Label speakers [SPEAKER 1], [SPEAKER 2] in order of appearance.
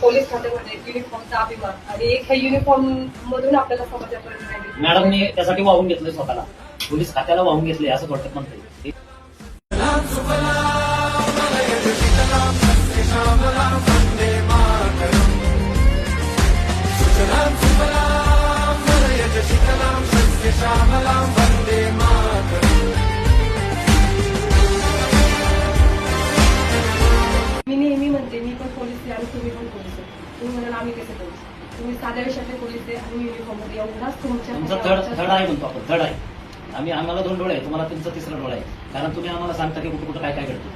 [SPEAKER 1] Police खात्यामध्ये युनिफॉर्मचा अभिमान आणि एक ह्या युनिफॉर्म मधून आपल्याला समाजापर्यंत नाही.
[SPEAKER 2] मॅडमने त्यासाठी वाहून घेतलंय स्वतःला, पोलीस खात्याला वाहून घेतले असं थोडक्यात म्हणता येईल.
[SPEAKER 1] मी नेहमी म्हणते, मी पण पोलीस आहे आणि तुम्ही पण पोलीस आहे. तुम्ही म्हणाल आम्ही कसे पोलीस, तुम्ही साध्या विषयातले पोलीस आहे आणि युनिफॉर्म मध्ये एवढाच
[SPEAKER 2] तुमचा
[SPEAKER 1] तुमच्या
[SPEAKER 2] थर्ड आहे म्हणतो आपण, थर्ड आहे. आम्हाला 2 डोळे आहे, तुम्हाला तुमचा 3रा डोळा आहे, कारण तुम्ही आम्हाला सांगता की कुठं कुठं काय काय घडतं.